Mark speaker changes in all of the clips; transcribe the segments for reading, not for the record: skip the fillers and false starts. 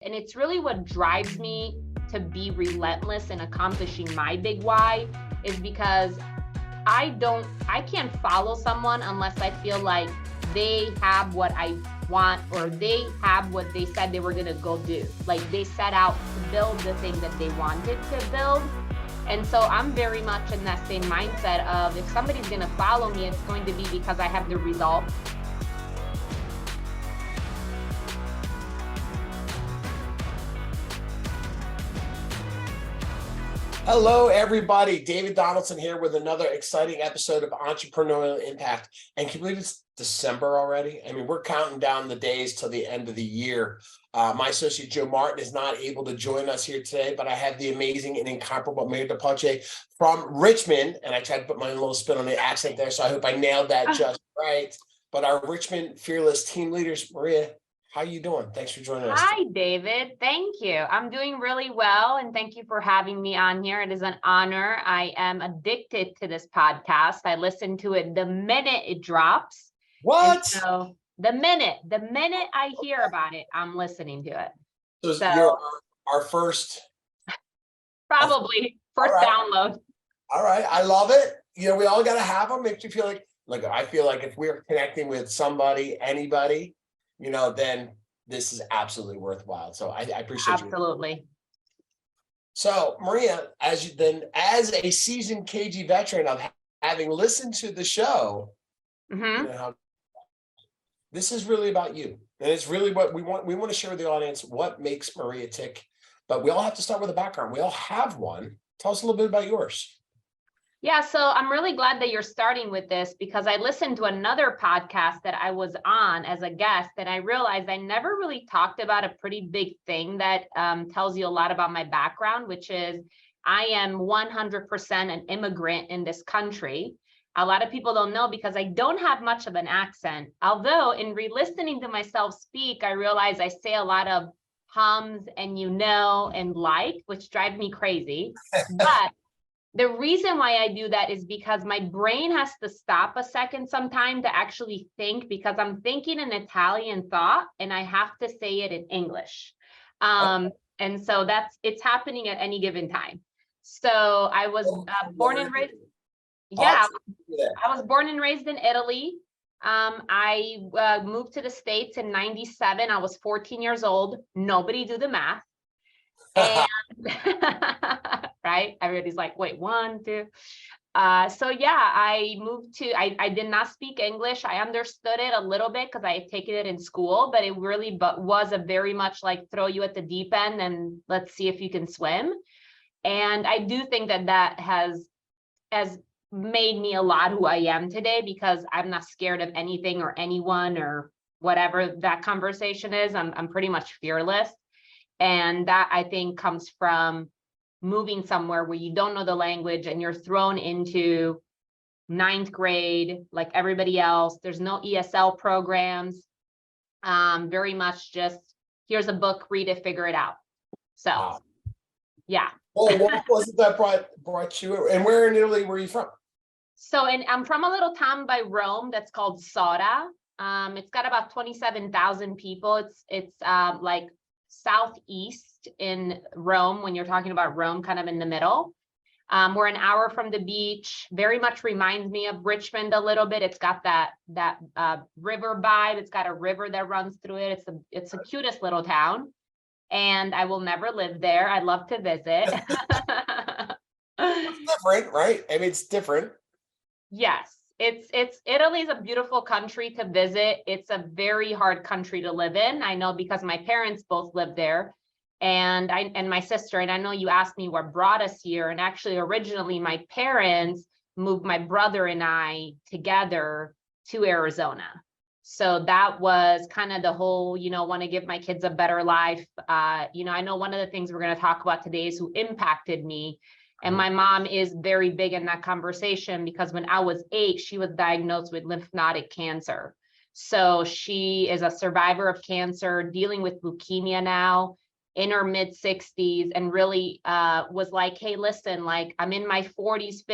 Speaker 1: And it's really what drives me to be relentless in accomplishing my big why, is because I can't follow someone unless I feel like they have what I want, or they have what they said they were going to go do. Like they set out to build the thing that they wanted to build. And so I'm very much in that same mindset of, if somebody's going to follow me, it's going to be because I have the results.
Speaker 2: Hello, everybody. David Donaldson here with another exciting episode of Entrepreneurial Impact. And can you believe it's December already? I mean, we're counting down the days till the end of the year. My associate Joe Martin is not able to join us here today, but I have the amazing and incomparable Maria Di Poce from Richmond. And I tried to put my own little spin on the accent there, so I hope I nailed that just right. But our Richmond Fearless team leaders, Maria, how you doing? Thanks for joining us.
Speaker 1: Hi, David. Thank you. I'm doing really well, and thank you for having me on here. It is an honor. I am addicted to this podcast. I listen to it the minute it drops.
Speaker 2: What?
Speaker 1: So the minute I hear about it, I'm listening to it.
Speaker 2: So you're our first,
Speaker 1: probably first download.
Speaker 2: All right, I love it. You know, we all got to have them. Makes you feel like I feel like if we're connecting with somebody, anybody, you know, then this is absolutely worthwhile. So I appreciate you.
Speaker 1: Absolutely.
Speaker 2: So Maria, as a seasoned KG veteran of having listened to the show, you know, this is really about you. And it's really what we want. We want to share with the audience what makes Maria tick. But we all have to start with a background. We all have one. Tell us a little bit about yours.
Speaker 1: Yeah, so I'm really glad that you're starting with this, because I listened to another podcast that I was on as a guest, and I realized I never really talked about a pretty big thing that tells you a lot about my background, which is I am 100% an immigrant in this country. A lot of people don't know because I don't have much of an accent. Although in re-listening to myself speak, I realize I say a lot of hums and and like, which drive me crazy. But the reason why I do that is because my brain has to stop a second sometime to actually think, because I'm thinking an Italian thought and I have to say it in English. And so it's happening at any given time. So I was born and raised. Yeah, I was born and raised in Italy. I moved to the States in '97. I was 14 years old. Nobody do the math. And right, everybody's like, wait, 1, 2. So yeah, I moved to, I did not speak English. I understood it a little bit because I had taken it in school, but it really was a very much like throw you at the deep end and let's see if you can swim. And I do think that has made me a lot who I am today, because I'm not scared of anything or anyone or whatever that conversation is. I'm pretty much fearless. And that, I think, comes from moving somewhere where you don't know the language and you're thrown into 9th grade like everybody else. There's no ESL programs. Very much just, here's a book, read it, figure it out. So, yeah.
Speaker 2: Well, what was it that brought you? And where in Italy were you from?
Speaker 1: So, I'm from a little town by Rome that's called Sora. It's got about 27,000 people. It's like southeast in Rome, when you're talking about Rome, kind of in the middle. We're an hour from the beach. Very much reminds me of Richmond a little bit. It's got that river vibe. It's got a river that runs through it. It's the cutest little town, and I will never live there. I'd love to visit.
Speaker 2: It's different, right? I mean, it's different.
Speaker 1: Yes. Italy is a beautiful country to visit. It's a very hard country to live in. I know because my parents both lived there, and my sister, and I know you asked me what brought us here. And actually, originally my parents moved my brother and I together to Arizona. So that was kind of the whole, want to give my kids a better life. I know one of the things we're going to talk about today is who impacted me. And my mom is very big in that conversation, because when I was 8, she was diagnosed with lymph node cancer. So she is a survivor of cancer, dealing with leukemia now, in her mid 60s, and really was like, hey, listen, like I'm in my 40s,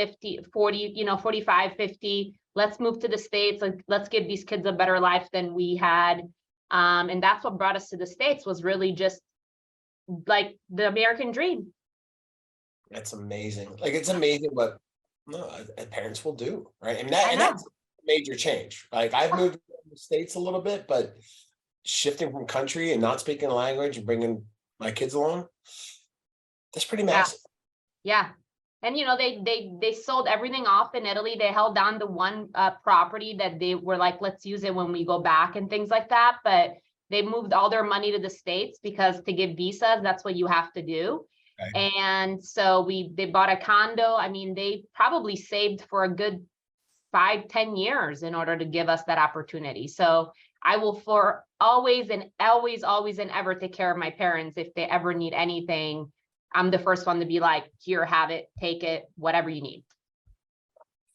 Speaker 1: 45, 50. Let's move to the States. Let's give these kids a better life than we had. And that's what brought us to the States, was really just like the American dream.
Speaker 2: That's amazing. Like, it's amazing what parents will do, right? And
Speaker 1: I know.
Speaker 2: that's a major change. Like, I've moved to the States a little bit, but shifting from country and not speaking the language and bringing my kids along, that's pretty massive.
Speaker 1: Yeah. And they sold everything off in Italy. They held on to one property that they were like, let's use it when we go back and things like that. But they moved all their money to the States because to get visas, that's what you have to do. Okay. And so they bought a condo. I mean, they probably saved for a good 5-10 years in order to give us that opportunity. So I will for always and ever take care of my parents. If they ever need anything, I'm the first one to be like, here, have it, take it, whatever you need.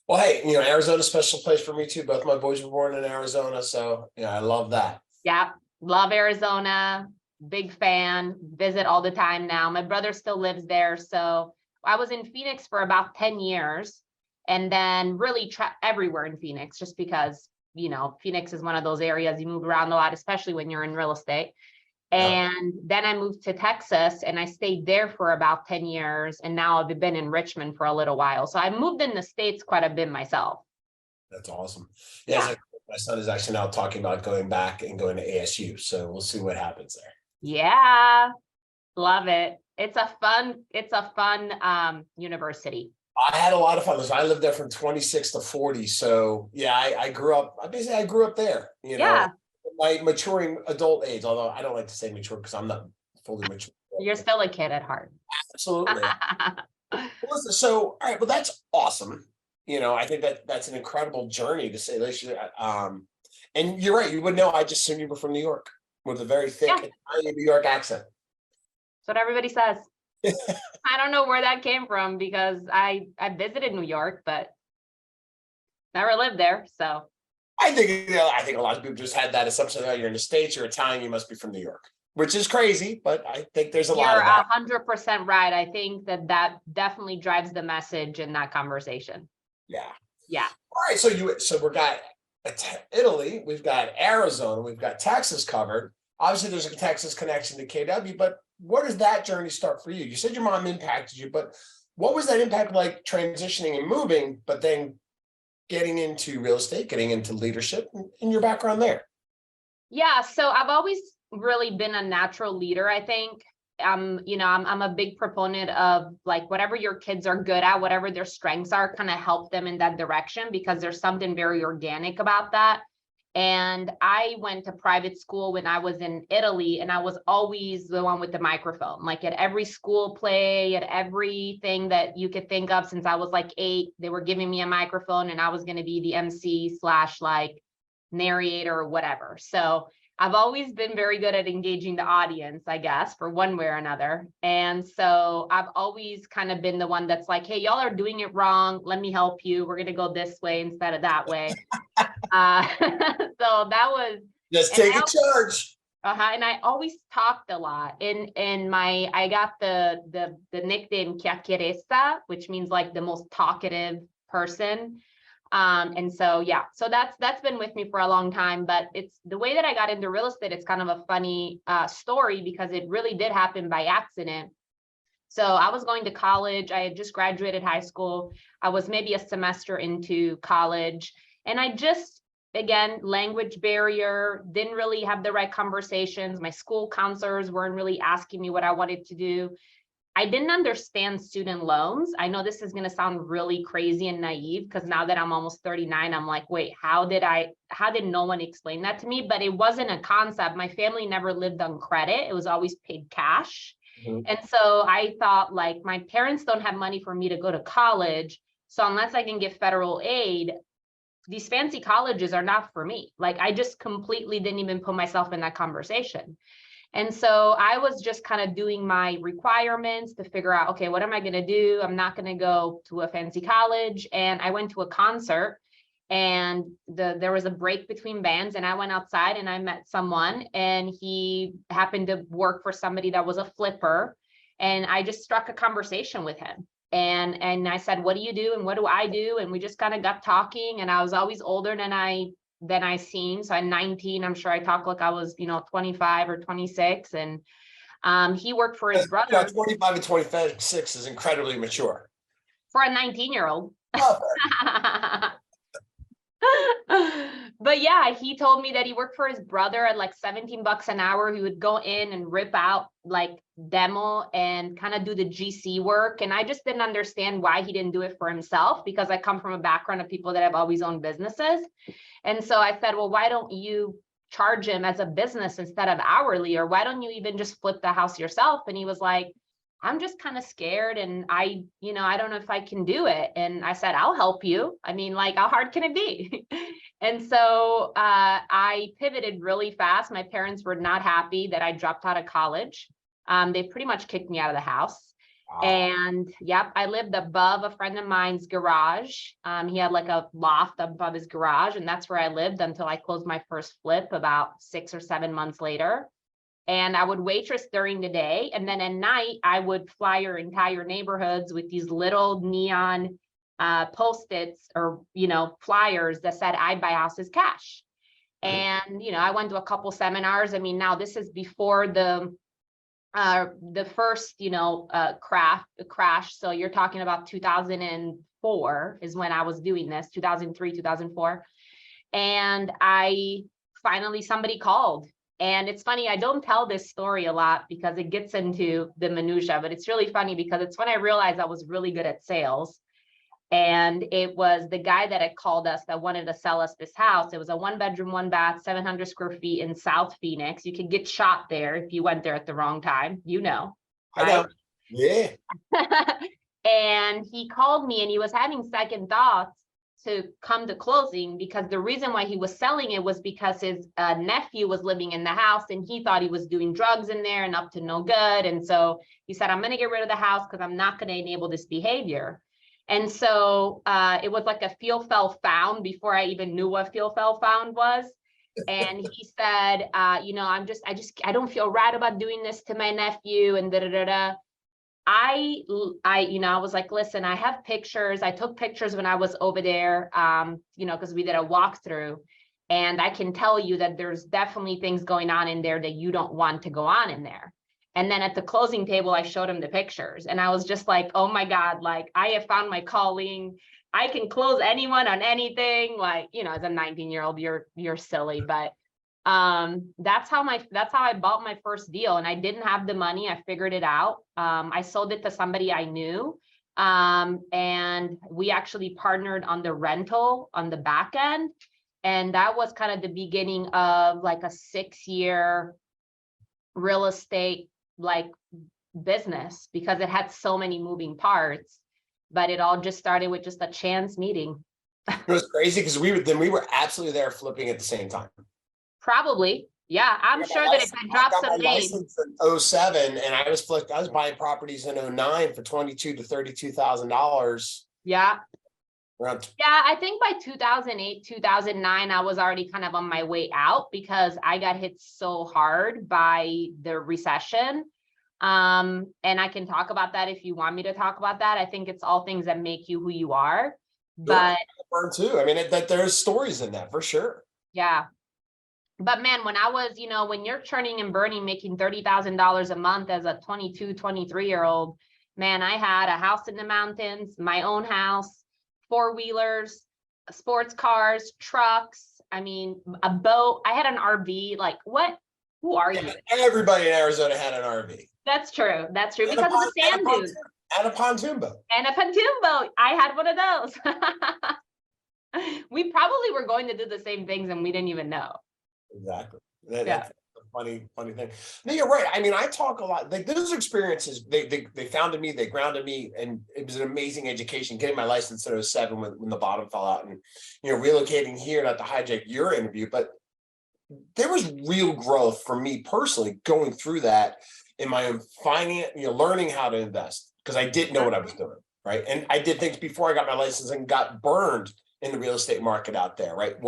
Speaker 2: Well, hey, Arizona's a special place for me too. Both my boys were born in Arizona. So, I love that.
Speaker 1: Yeah. Love Arizona. Big fan. Visit all the time now. My brother still lives there. So I was in Phoenix for about 10 years and then really everywhere in Phoenix, just because, Phoenix is one of those areas you move around a lot, especially when you're in real estate. And then I moved to Texas and I stayed there for about 10 years. And now I've been in Richmond for a little while. So I moved in the States quite a bit myself.
Speaker 2: That's awesome. Yeah. My son is actually now talking about going back and going to ASU. So we'll see what happens there.
Speaker 1: Yeah. Love it. It's a fun university.
Speaker 2: I had a lot of fun. I lived there from 26 to 40. So yeah, I grew up there, my maturing adult age, although I don't like to say mature because I'm not fully mature.
Speaker 1: You're still a kid at heart.
Speaker 2: Absolutely. So, all right, well, that's awesome. I think that's an incredible journey to say this. And you're right. You would know. I just assumed you were from New York with a very thick Italian New York accent.
Speaker 1: That's what everybody says. I don't know where that came from because I visited New York, but never lived there. So
Speaker 2: I think a lot of people just had that assumption that you're in the States, you're Italian, you must be from New York, which is crazy, but I think there's a lot of that.
Speaker 1: You're 100% right. I think that definitely drives the message in that conversation.
Speaker 2: Yeah.
Speaker 1: Yeah.
Speaker 2: All right. So we've got Italy, we've got Arizona, we've got Texas covered. Obviously, there's a Texas connection to KW, but where does that journey start for you? You said your mom impacted you, but what was that impact like transitioning and moving, but then getting into real estate, getting into leadership and your background there?
Speaker 1: Yeah, so I've always really been a natural leader, I think. I'm a big proponent of like whatever your kids are good at, whatever their strengths are, kind of help them in that direction because there's something very organic about that. And I went to private school when I was in Italy, and I was always the one with the microphone, like at every school play, at everything that you could think of. Since I was like 8, they were giving me a microphone and I was going to be the MC / like narrator or whatever. So I've always been very good at engaging the audience, I guess, for one way or another. And so I've always kind of been the one that's like, hey, y'all are doing it wrong. Let me help you. We're going to go this way instead of that way. So that was
Speaker 2: just take a charge.
Speaker 1: And I always talked a lot. I got the nickname Chiacchieressa, which means like the most talkative person. And so, yeah, so that's been with me for a long time, but it's the way that I got into real estate. It's kind of a funny story because it really did happen by accident. So I was going to college. I had just graduated high school. I was maybe a semester into college, and I just, again, language barrier, didn't really have the right conversations. My school counselors weren't really asking me what I wanted to do. I didn't understand student loans. I know this is going to sound really crazy and naive because now that I'm almost 39, I'm like, wait, how did no one explain that to me? But it wasn't a concept. My family never lived on credit. It was always paid cash. Mm-hmm. And so I thought, like, my parents don't have money for me to go to college. So unless I can get federal aid, these fancy colleges are not for me. Like, I just completely didn't even put myself in that conversation. And so I was just kind of doing my requirements to figure out, okay, what am I going to do? I'm not going to go to a fancy college. And I went to a concert, and there was a break between bands, and I went outside and I met someone, and he happened to work for somebody that was a flipper. And I just struck a conversation with him. And I said, what do you do? And what do I do? And we just kind of got talking, and I was always older than I seemed. So I'm 19. I'm sure I talk like I was, 25 or 26. And He worked for his brother.
Speaker 2: 25 and 26 is incredibly mature.
Speaker 1: For a 19-year-old.
Speaker 2: Oh,
Speaker 1: But yeah, he told me that he worked for his brother at like $17 an hour. He would go in and rip out like demo and kind of do the GC work. And I just didn't understand why he didn't do it for himself, because I come from a background of people that have always owned businesses. And so I said, well, why don't you charge him as a business instead of hourly? Or why don't you even just flip the house yourself? And he was like, I'm just kind of scared, and I don't know if I can do it. And I said, I'll help you. I mean, like, how hard can it be? And so I pivoted really fast. My parents were not happy that I dropped out of college. They pretty much kicked me out of the house. Wow. And yep, I lived above a friend of mine's garage. He had like a loft above his garage, and that's where I lived until I closed my first flip about 6 or 7 months later. And I would waitress during the day. And then at night, I would flyer entire neighborhoods with these little neon Post-its or, flyers that said, I buy houses cash. And, I went to a couple seminars. I mean, now this is before the first, crash. So you're talking about 2004 is when I was doing this, 2003, 2004. And somebody called. And it's funny, I don't tell this story a lot because it gets into the minutia, but it's really funny because it's when I realized I was really good at sales. And it was the guy that had called us that wanted to sell us this house. It was a 1-bedroom, 1-bath, 700 square feet in South Phoenix. You could get shot there if you went there at the wrong time, right?
Speaker 2: I know. Yeah.
Speaker 1: And he called me and he was having second thoughts to come to closing, because the reason why he was selling it was because his nephew was living in the house and he thought he was doing drugs in there and up to no good. And so he said, I'm going to get rid of the house because I'm not going to enable this behavior. And so it was like a feel, fell, found before I even knew what feel, fell, found was. And he said, I don't feel right about doing this to my nephew and I was like, listen, I have pictures. I took pictures when I was over there, because we did a walkthrough, and I can tell you that there's definitely things going on in there that you don't want to go on in there. And then at the closing table, I showed him the pictures and I was just like, oh my God, like I have found my calling. I can close anyone on anything. Like, as a 19-year-old, you're silly, but that's how I bought my first deal. And I didn't have the money. I figured it out. I sold it to somebody I knew. And we actually partnered on the rental on the back end. And that was kind of the beginning of like a 6-year real estate business, because it had so many moving parts, but it all just started with just a chance meeting.
Speaker 2: It was crazy because we were absolutely there flipping at the same time.
Speaker 1: Probably. Yeah. I'm sure that if I dropped some names.
Speaker 2: In 2007 and I was buying properties in 2009 for $22,000 to $32,000.
Speaker 1: Yeah. Yeah. I think by 2008, 2009, I was already kind of on my way out because I got hit so hard by the recession. And I can talk about that if you want me to talk about that. I think it's all things that make you who you are. But
Speaker 2: too. I mean, that there's stories in that for sure.
Speaker 1: Yeah. But man, when I was, when you're churning and burning, making $30,000 a month as a 22, 23-year-old, man, I had a house in the mountains, my own house, 4-wheelers, sports cars, trucks. I mean, a boat. I had an RV. Like, what? Who are you?
Speaker 2: Everybody in Arizona had an RV.
Speaker 1: That's true. That's true. Because of the sand dunes.
Speaker 2: And a pontoon boat.
Speaker 1: And a pontoon boat. I had one of those. We probably were going to do the same things and we didn't even know.
Speaker 2: Exactly. That's a funny thing. No, you're right. I mean, I talk a lot. Like those experiences, they founded me, they grounded me, and it was an amazing education. Getting my license in 2007 when the bottom fell out, and relocating here, not to hijack your interview, but there was real growth for me personally going through that in my own finance, learning how to invest because I didn't know what I was doing. Right. And I did things before I got my license and got burned in the real estate market out there, right?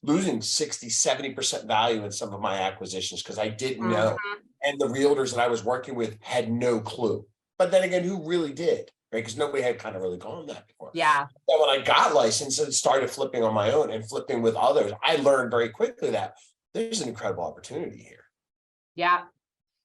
Speaker 2: Losing 60, 70% value in some of my acquisitions because I didn't know. And the realtors that I was working with had no clue. But then again, who really did, right? Because nobody had kind of really gone that before.
Speaker 1: Yeah.
Speaker 2: But when I got licensed and started flipping on my own and flipping with others, I learned very quickly that there's an incredible opportunity here.
Speaker 1: Yeah.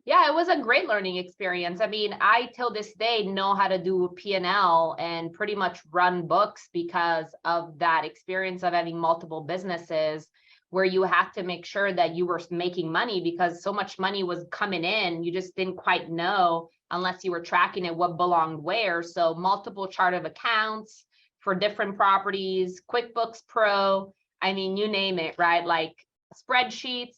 Speaker 1: Yeah, it was a great learning experience. I mean, I till this day know how to do P&L and pretty much run books because of that experience of having multiple businesses where you have to make sure that you were making money because so much money was coming in, you just didn't quite know unless you were tracking it what belonged where. So multiple chart of accounts for different properties, QuickBooks Pro, I mean, you name it, right? Like spreadsheets,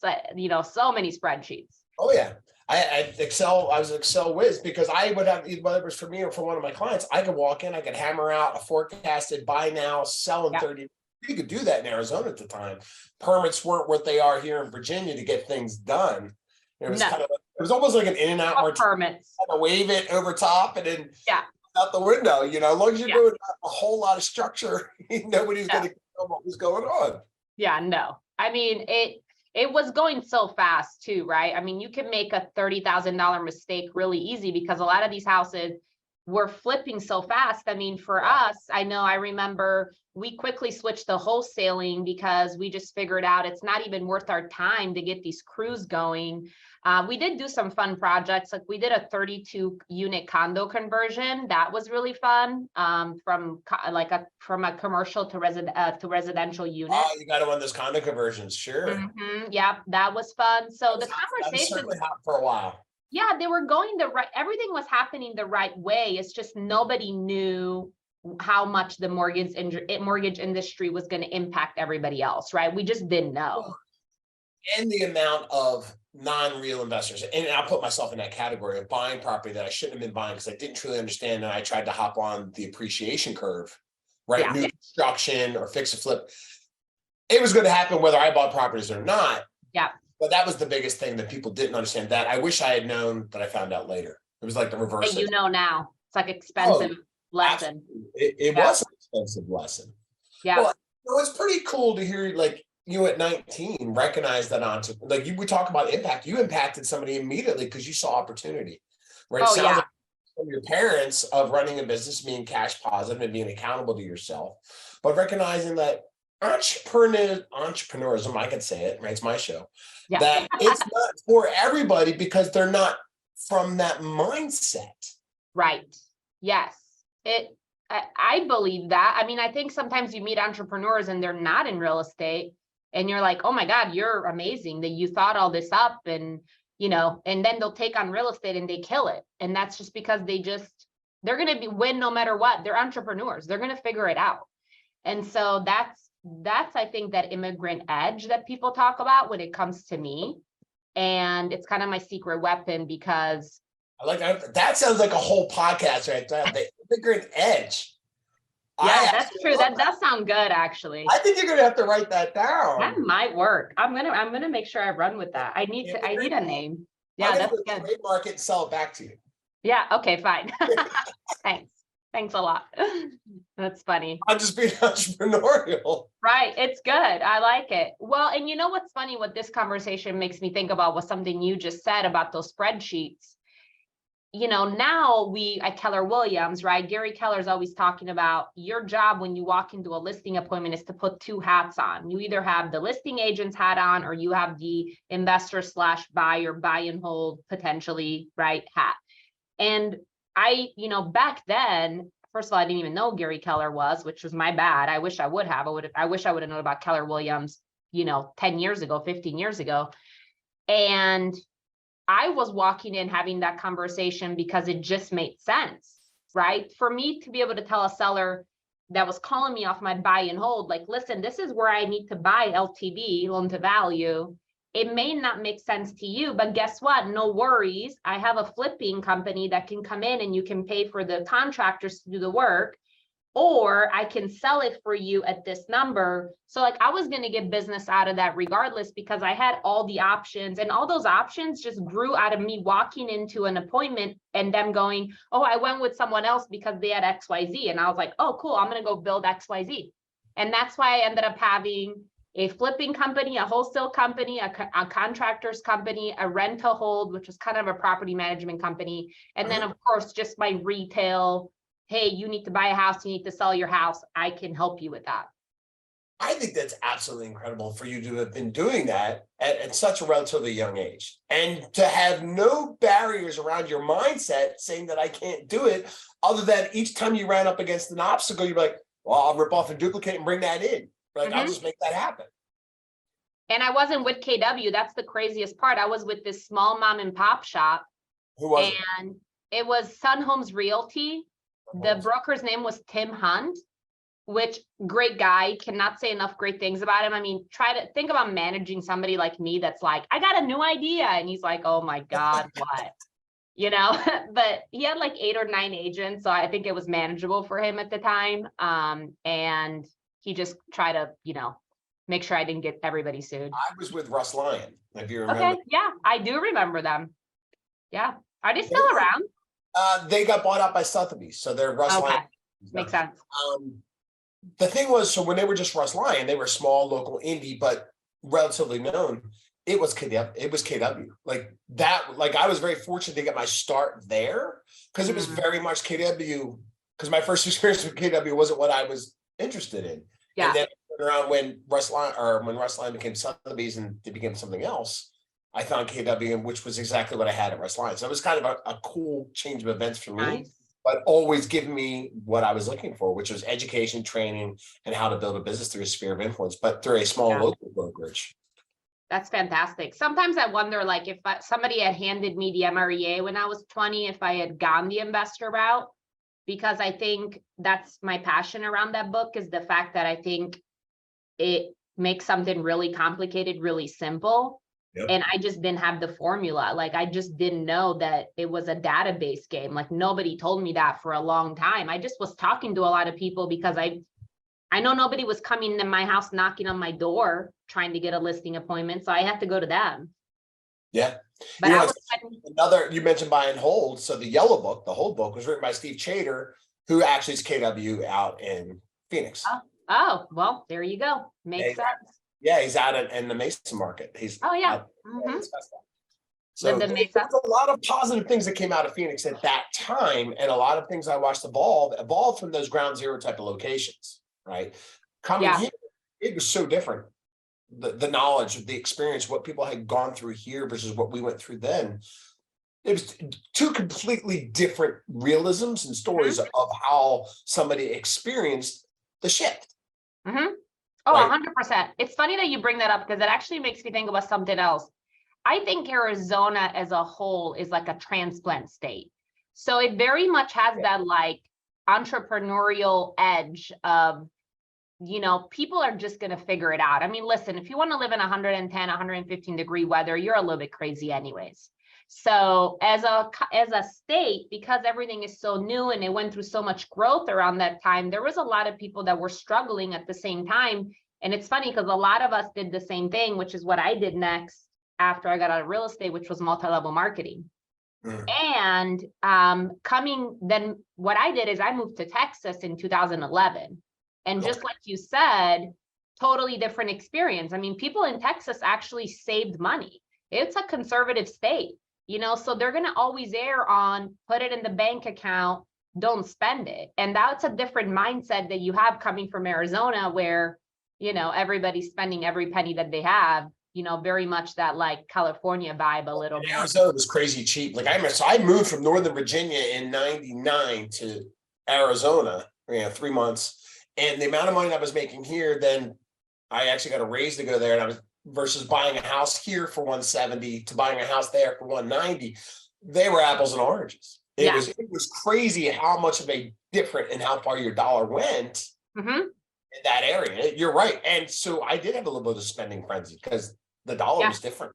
Speaker 1: so many spreadsheets.
Speaker 2: Oh yeah. I was an Excel whiz because I would have, whether it was for me or for one of my clients, I could walk in, I could hammer out a forecasted buy now, sell in 30. You could do that in Arizona at the time. Permits weren't what they are here in Virginia to get things done. It was kind of, it was almost like an in and out
Speaker 1: permits.
Speaker 2: Kind of wave it over top and then
Speaker 1: yeah,
Speaker 2: out the window. As long as you're doing a whole lot of structure, nobody's going to know what was going on.
Speaker 1: Yeah, no. I mean, it was going so fast too, right? I mean, you can make a $30,000 mistake really easy because a lot of these houses were flipping so fast. I mean, for us, I remember we quickly switched to wholesaling because we just figured out it's not even worth our time to get these crews going. We did do some fun projects. Like we did a 32 unit condo conversion. That was really fun. From a commercial to residential unit.
Speaker 2: Oh, you got to run those condo conversions. Sure.
Speaker 1: Mm-hmm. Yeah, that was fun. So the conversation
Speaker 2: certainly hot for a while.
Speaker 1: Yeah, they were going everything was happening the right way. It's just nobody knew how much the mortgage industry was going to impact everybody else, right? We just didn't know.
Speaker 2: And the amount of non-real investors, and I'll put myself in that category of buying property that I shouldn't have been buying because I didn't truly understand, and I tried to hop on the appreciation curve, right? New construction or fix a flip. It was going to happen whether I bought properties or not.
Speaker 1: Yeah.
Speaker 2: But that was the biggest thing that people didn't understand. That I wish I had known, but I found out later. It was like the reverse.
Speaker 1: And now, it's like expensive lesson.
Speaker 2: It was an expensive lesson.
Speaker 1: Yeah.
Speaker 2: Well, it's pretty cool to hear like you at 19 recognize that we talk about impact. You impacted somebody immediately because you saw opportunity, right?
Speaker 1: Oh, yeah.
Speaker 2: Like from your parents of running a business, being cash positive and being accountable to yourself, but recognizing that entrepreneurism, I can say it, right? It's my show. Yeah. That it's not for everybody because they're not from that mindset.
Speaker 1: Right. Yes. I believe that. I mean, I think sometimes you meet entrepreneurs and they're not in real estate and you're like, oh my God, you're amazing that you thought all this up and, and then they'll take on real estate and they kill it. And that's just because they're going to win no matter what. They're entrepreneurs. They're going to figure it out. And so that's, I think, that immigrant edge that people talk about when it comes to me. And it's kind of my secret weapon because
Speaker 2: I like that. Sounds like a whole podcast right there. The immigrant edge.
Speaker 1: Yeah, that's true. That does sound good, actually.
Speaker 2: I think you're gonna have to write that down.
Speaker 1: That might work. I'm gonna make sure I run with that. I need a name. Yeah, that's good.
Speaker 2: Trademark it and sell it back to you.
Speaker 1: Yeah. Okay. Fine. Thanks a lot. That's funny.
Speaker 2: I'm just being entrepreneurial.
Speaker 1: Right. It's good. I like it. Well, and you know what's funny? What this conversation makes me think about was something you just said about those spreadsheets. Now at Keller Williams, right? Gary Keller's always talking about your job when you walk into a listing appointment is to put two hats on. You either have the listing agent's hat on or you have the investor / buyer, buy and hold potentially, right, hat. And back then, first of all, I didn't even know Gary Keller was, which was my bad. I wish I would have. I wish I would have known about Keller Williams, 10 years ago, 15 years ago. And I was walking in having that conversation because it just made sense, right? For me to be able to tell a seller that was calling me off my buy and hold, like, listen, this is where I need to buy LTV, loan to value. It may not make sense to you, but guess what? No worries. I have a flipping company that can come in and you can pay for the contractors to do the work, or I can sell it for you at this number. So I was going to get business out of that regardless because I had all the options, and all those options just grew out of me walking into an appointment and them going, oh, I went with someone else because they had XYZ. And I was like, oh, cool. I'm going to go build XYZ. And that's why I ended up having a flipping company, a wholesale company, a contractor's company, a rent to hold, which was kind of a property management company. And then of course, just my retail, hey, you need to buy a house, you need to sell your house. I can help you with that.
Speaker 2: I think that's absolutely incredible for you to have been doing that at such a relatively young age, and to have no barriers around your mindset saying that I can't do it, other than each time you ran up against an obstacle, you're like, well, I'll rip off and duplicate and bring that in. Like, I'll just make that happen.
Speaker 1: And I wasn't with KW. That's the craziest part. I was with this small mom and pop shop.
Speaker 2: Who was it?
Speaker 1: And it was Sun Homes Realty. The broker's name was Tim Hunt, which great guy, cannot say enough great things about him. I mean, try to think about managing somebody like me that's like, I got a new idea. And he's like, oh my God, what? You know, but he had like 8 or 9 agents. So I think it was manageable for him at the time. And he just tried to, you know, make sure I didn't get everybody sued.
Speaker 2: I was with Russ Lyon, if you remember.
Speaker 1: Okay, yeah, I do remember them. Yeah. Are they still around?
Speaker 2: They got bought out by Sotheby's, so they're Russ Lyon.
Speaker 1: Makes sense.
Speaker 2: The thing was, so when they were just Russ Lyon, they were small, local indie, but relatively known. It was KW. It was KW. Like that. Like I was very fortunate to get my start there because it was very much KW. Because my first experience with KW wasn't what I was interested in.
Speaker 1: Yeah.
Speaker 2: And then around when Russ Lyon became Sotheby's and it became something else, I found KW, which was exactly what I had at Russ Lyon. So it was kind of a cool change of events for me, but always giving me what I was looking for, which was education, training, and how to build a business through a sphere of influence, but through a small local brokerage.
Speaker 1: That's fantastic. Sometimes I wonder, like, if somebody had handed me the MREA when I was 20, if I had gone the investor route, because I think that's my passion around that book, is the fact that I think it makes something really complicated really simple. Yep. And I just didn't have the formula. Like, I just didn't know that it was a database game. Like, nobody told me that for a long time. I just was talking to a lot of people because I know nobody was coming to my house, knocking on my door, trying to get a listing appointment. So I had to go to them.
Speaker 2: Yeah.
Speaker 1: But
Speaker 2: you mentioned buy and hold. So the yellow book, the hold book, was written by Steve Chater, who actually is KW out in Phoenix.
Speaker 1: Oh, well, there you go. Makes sense.
Speaker 2: Yeah, he's out in the Mason market. He's so there's a lot of positive things that came out of Phoenix at that time, and a lot of things I watched evolve from those ground zero type of locations. Right, coming here, it was so different. The knowledge, the experience, what people had gone through here versus what we went through then. It was 2 completely different realisms and stories of how somebody experienced the shift.
Speaker 1: Oh, 100%. It's funny that you bring that up because it actually makes me think about something else. I think Arizona as a whole is like a transplant state. So it very much has that like entrepreneurial edge of, you know, people are just going to figure it out. I mean, listen, if you want to live in 110, 115 degree weather, you're a little bit crazy anyways. So as a state, because everything is so new and it went through so much growth around that time, there was a lot of people that were struggling at the same time. And it's funny because a lot of us did the same thing, which is what I did next after I got out of real estate, which was multi-level marketing. And then what I did is I moved to Texas in 2011. And just like you said, totally different experience. I mean, people in Texas actually saved money. It's a conservative state. You know, so they're going to always err on put it in the bank account, don't spend it. And that's a different mindset that you have coming from Arizona where, you know, everybody's spending every penny that they have, you know, very much that like California vibe a little bit.
Speaker 2: Arizona was crazy cheap. Like I moved from Northern Virginia in 99 to Arizona, 3 months. And the amount of money I was making here, then I actually got a raise to go there. And I was versus buying a house here for 170 to buying a house there for 190, they were apples and oranges. It was crazy how much of a different and how far your dollar went in that area. You're right. And so I did have a little bit of spending frenzy because the dollar was different.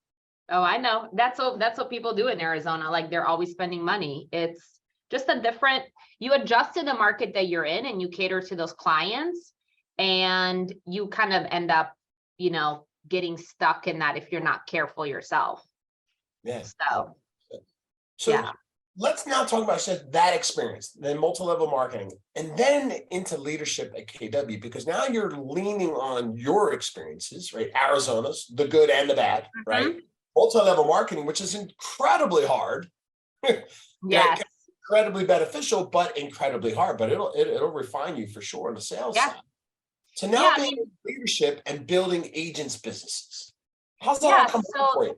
Speaker 1: Oh, I know. That's what people do in Arizona. Like they're always spending money. It's just a different, you adjust to the market that you're in and you cater to those clients and you kind of end up, you know, getting stuck in that if you're not careful yourself.
Speaker 2: Yeah.
Speaker 1: So
Speaker 2: let's now talk about that experience, then multi-level marketing, and then into leadership at KW, because now you're leaning on your experiences, right? Arizona's, the good and the bad, right? Multi-level marketing, which is incredibly hard.
Speaker 1: Yes.
Speaker 2: Incredibly beneficial, but incredibly hard. But it'll refine you for sure on the sales side. to now
Speaker 1: Yeah, I
Speaker 2: being
Speaker 1: mean,
Speaker 2: in leadership and building agents' businesses. How's that all
Speaker 1: yeah,
Speaker 2: come for you?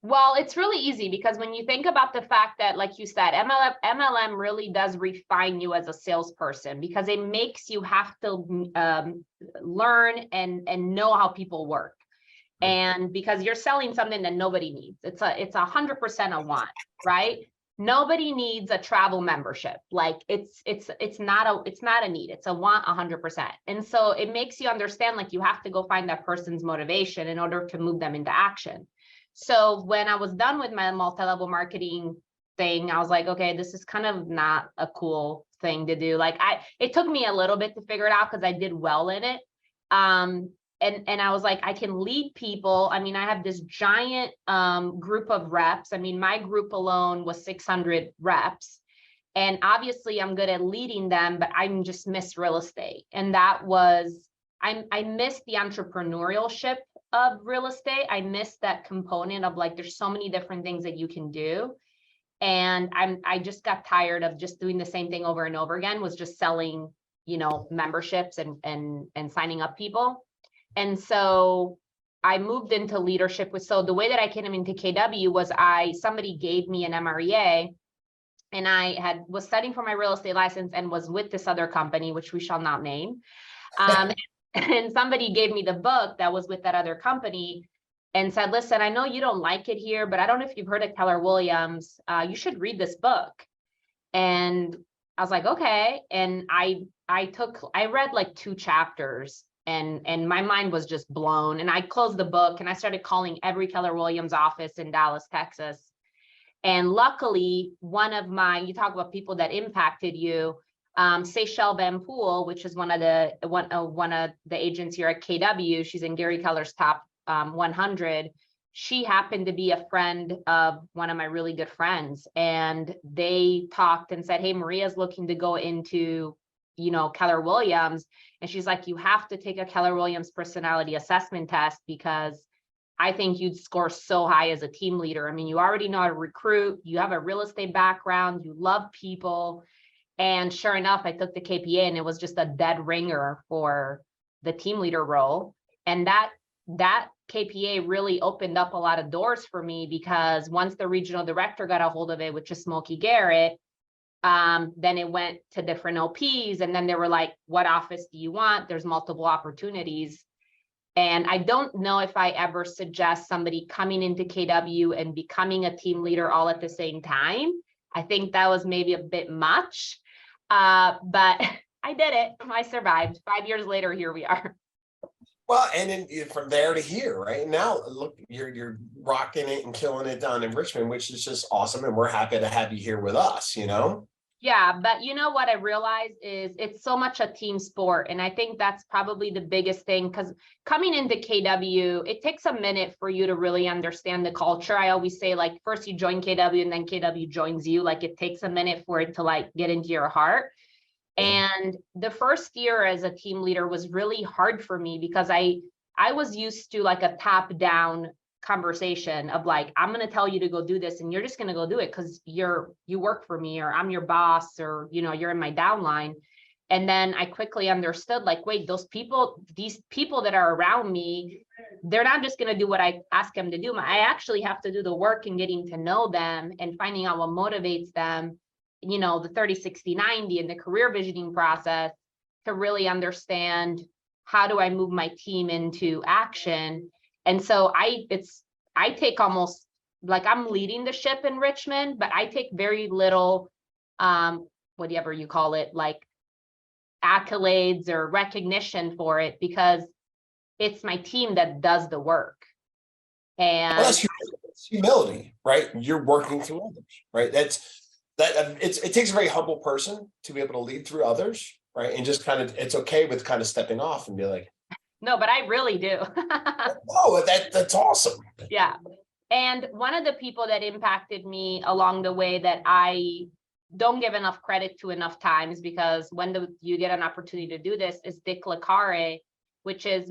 Speaker 1: well, it's really easy because when you think about the fact that, like you said, MLM really does refine you as a salesperson because it makes you have to learn and know how people work. And because you're selling something that nobody needs, it's 100% a want, right? Nobody needs a travel membership. Like it's not a need. It's a want 100%. And so it makes you understand like you have to go find that person's motivation in order to move them into action. So when I was done with my multi-level marketing thing, I was like, okay, this is kind of not a cool thing to do. Like it took me a little bit to figure it out because I did well in it. And I was like, I can lead people. I mean, I have this giant group of reps. I mean, my group alone was 600 reps. And obviously I'm good at leading them, but I just miss real estate. And that was, I missed the entrepreneurship of real estate. I missed that component of like, there's so many different things that you can do. And I just got tired of just doing the same thing over and over again, was just selling, memberships and signing up people. And so I moved into leadership so the way that I came into KW was somebody gave me an MREA and I was studying for my real estate license and was with this other company, which we shall not name. And somebody gave me the book that was with that other company and said, listen, I know you don't like it here, but I don't know if you've heard of Keller Williams. You should read this book. And I was like, okay. And I read like 2 chapters and my mind was just blown. And I closed the book and I started calling every Keller Williams office in Dallas, Texas. And luckily, you talk about people that impacted you, Seychelle Van Poel, which is one of the agents here at KW. She's in Gary Keller's top 100. She happened to be a friend of one of my really good friends. And they talked and said, hey, Maria's looking to go into, Keller Williams. And she's like, you have to take a Keller Williams personality assessment test because I think you'd score so high as a team leader. I mean, you already know how to recruit, you have a real estate background, you love people. And sure enough, I took the KPA and it was just a dead ringer for the team leader role. And that KPA really opened up a lot of doors for me because once the regional director got a hold of it, which is Smokey Garrett, then it went to different OPs. And then they were like, what office do you want? There's multiple opportunities. And I don't know if I ever suggest somebody coming into KW and becoming a team leader all at the same time. I think that was maybe a bit much, but I did it. I survived. 5 years later, here we are.
Speaker 2: Well, and then from there to here, right now, look, you're rocking it and killing it down in Richmond, which is just awesome. And we're happy to have you here with us,
Speaker 1: Yeah, but you know what I realized is it's so much a team sport. And I think that's probably the biggest thing because coming into KW, it takes a minute for you to really understand the culture. I always say like, first you join KW and then KW joins you. Like it takes a minute for it to like get into your heart. And the first year as a team leader was really hard for me because I was used to like a top-down conversation of like, I'm going to tell you to go do this and you're just going to go do it because you work for me or I'm your boss or, you're in my downline. And then I quickly understood like, wait, these people that are around me, they're not just going to do what I ask them to do. I actually have to do the work in getting to know them and finding out what motivates them, the 30, 60, 90 and the career visioning process to really understand how do I move my team into action. And so I take almost like I'm leading the ship in Richmond, but I take very little, whatever you call it, like accolades or recognition for it because it's my team that does the work. And
Speaker 2: that's humility, right? You're working through others, right? It takes a very humble person to be able to lead through others, right? And just it's okay with kind of stepping off and be like,
Speaker 1: no, but I really do.
Speaker 2: Oh, that's awesome.
Speaker 1: Yeah. And one of the people that impacted me along the way that I don't give enough credit to enough times because you get an opportunity to do this is Dick Lecare, which is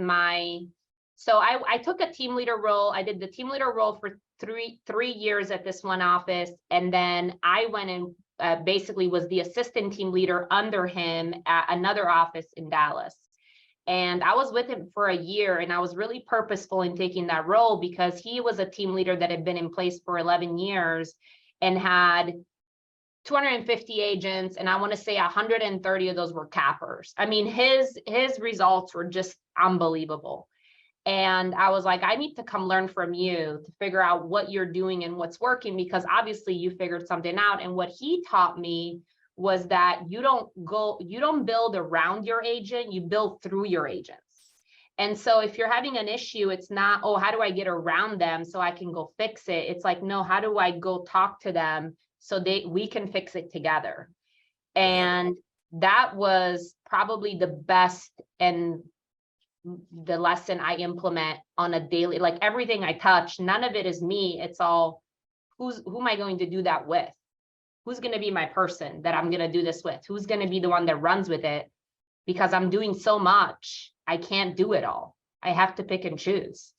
Speaker 1: so I took a team leader role. I did the team leader role for three years at this one office. And then I went and basically was the assistant team leader under him at another office in Dallas. And I was with him for a year, and I was really purposeful in taking that role because he was a team leader that had been in place for 11 years and had 250 agents. And I want to say 130 of those were cappers. I mean, his results were just unbelievable. And I was like, I need to come learn from you to figure out what you're doing and what's working, because obviously you figured something out. And what he taught me was that you don't build around your agent, you build through your agents. And so if you're having an issue, it's not, oh, how do I get around them so I can go fix it? It's like, no, how do I go talk to them so we can fix it together? And that was probably the best and the lesson I implement on a daily, like everything I touch, none of it is me. It's all, who am I going to do that with? Who's going to be my person that I'm going to do this with? Who's going to be the one that runs with it? Because I'm doing so much, I can't do it all. I have to pick and choose.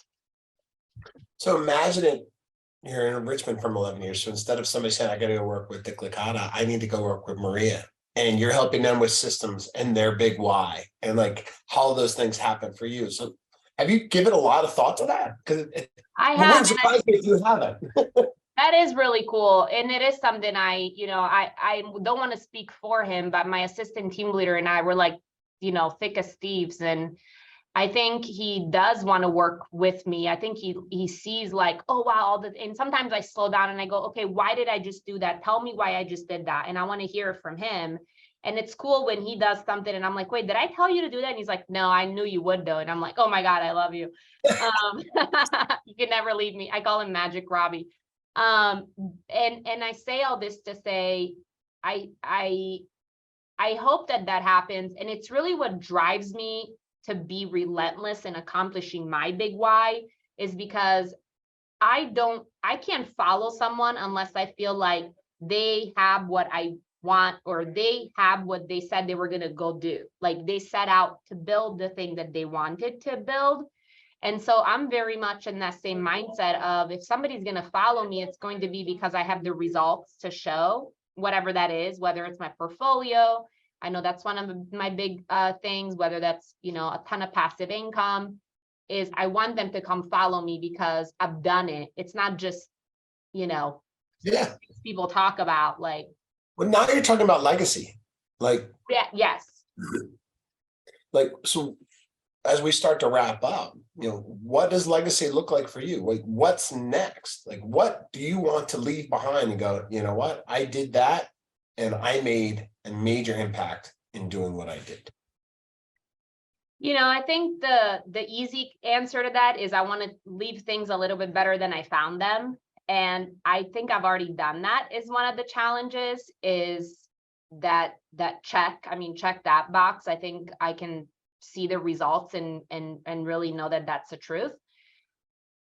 Speaker 2: So imagine it, you're in Richmond from 11 years. So instead of somebody saying, I got to go work with Dick Licata, I need to go work with Maria. And you're helping them with systems and their big why, and like how those things happen for you. So have you given a lot of thought to that? Because
Speaker 1: I have.
Speaker 2: It wouldn't surprise me if you haven't.
Speaker 1: That is really cool. And it is something I don't want to speak for him, but my assistant team leader and I were like, thick as thieves. And I think he does want to work with me. I think he sees like, oh, wow, and sometimes I slow down and I go, okay, why did I just do that? Tell me why I just did that. And I want to hear it from him. And it's cool when he does something and I'm like, wait, did I tell you to do that? And he's like, no, I knew you would though. And I'm like, oh my God, I love you. You can never leave me. I call him Magic Robbie. And I say all this to say, I hope that happens. And it's really what drives me to be relentless in accomplishing my big why, is because I can't follow someone unless I feel like they have what I want, or they have what they said they were going to go do. Like they set out to build the thing that they wanted to build. And so I'm very much in that same mindset of, if somebody's going to follow me, it's going to be because I have the results to show, whatever that is, whether it's my portfolio. I know that's one of my big things, whether that's, a ton of passive income, is I want them to come follow me because I've done it. It's not just, people talk about like.
Speaker 2: Well, now you're talking about legacy. Like,
Speaker 1: yes.
Speaker 2: Like, so as we start to wrap up, what does legacy look like for you? Like, what's next? Like, what do you want to leave behind and go, you know what, I did that and I made a major impact in doing what I did?
Speaker 1: I think the easy answer to that is I want to leave things a little bit better than I found them. And I think I've already done that. Is one of the challenges, is that check that box. I think I can see the results and really know that that's the truth.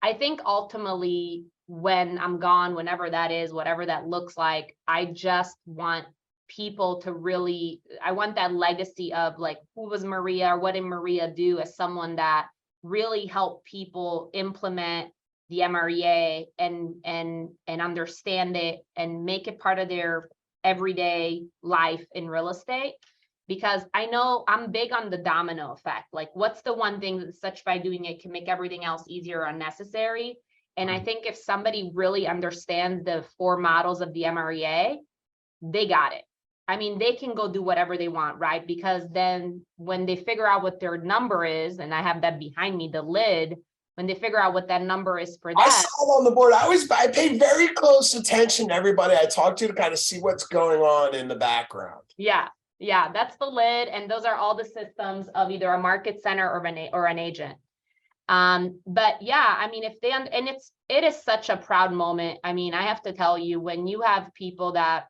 Speaker 1: I think ultimately when I'm gone, whenever that is, whatever that looks like, I just want people to really, I want that legacy of like, who was Maria, or what did Maria do as someone that really helped people implement the MREA and understand it and make it part of their everyday life in real estate. Because I know I'm big on the domino effect. Like, what's the one thing that such by doing it can make everything else easier or unnecessary? And I think if somebody really understands the 4 models of the MREA, they got it. I mean, they can go do whatever they want, right? Because then when they figure out what their number is, and I have that behind me, the lid, when they figure out what that number is for that.
Speaker 2: I saw it on the board. I pay very close attention to everybody I talk to kind of see what's going on in the background.
Speaker 1: Yeah, that's the lid. And those are all the systems of either a market center or an agent. But yeah, I mean, if they, and it is such a proud moment. I mean, I have to tell you, when you have people that,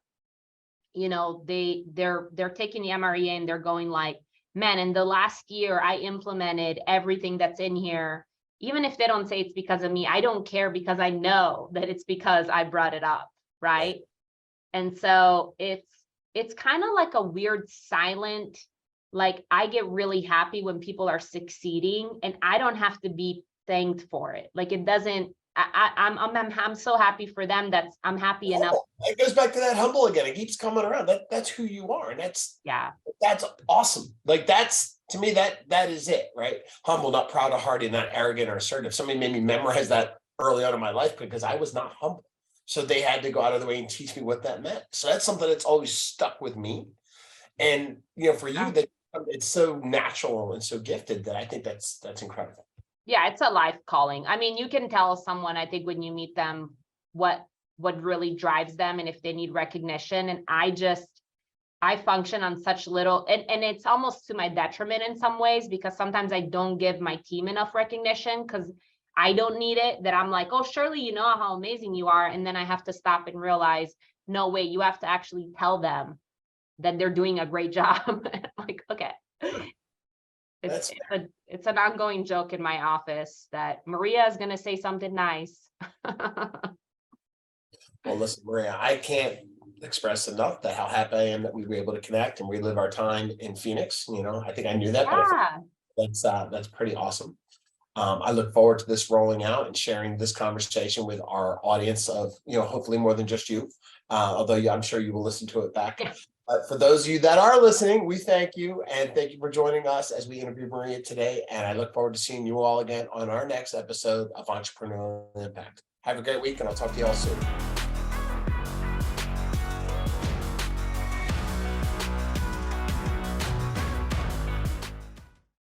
Speaker 1: they're taking the MREA and they're going like, man, in the last year, I implemented everything that's in here. Even if they don't say it's because of me, I don't care, because I know that it's because I brought it up, right? And so it's kind of like a weird silent, like I get really happy when people are succeeding and I don't have to be thanked for it. Like it doesn't, I'm so happy for them. I'm happy enough.
Speaker 2: It goes back to that humble again. It keeps coming around. That's who you are. And that's awesome. Like to me, that is it, right? Humble, not proud of hearty, not arrogant or assertive. Somebody made me memorize that early on in my life because I was not humble. So they had to go out of the way and teach me what that meant. So that's something that's always stuck with me. And, for you, that it's so natural and so gifted that I think that's incredible.
Speaker 1: Yeah, it's a life calling. I mean, you can tell someone, I think, when you meet them, what really drives them and if they need recognition. And I function on such little, and it's almost to my detriment in some ways, because sometimes I don't give my team enough recognition because I don't need it, that I'm like, oh, surely you know how amazing you are. And then I have to stop and realize, no, wait, you have to actually tell them that they're doing a great job. I'm like, okay. It's an ongoing joke in my office that Maria is going to say something nice.
Speaker 2: Well, listen, Maria, I can't express enough that how happy I am that we were able to connect and relive our time in Phoenix. I think I knew that, but that's pretty awesome. I look forward to this rolling out and sharing this conversation with our audience of, hopefully more than just you, although I'm sure you will listen to it back. For those of you that are listening, we thank you, and thank you for joining us as we interview Maria today. And I look forward to seeing you all again on our next episode of Entrepreneurial Impact. Have a great week, and I'll talk to you all soon.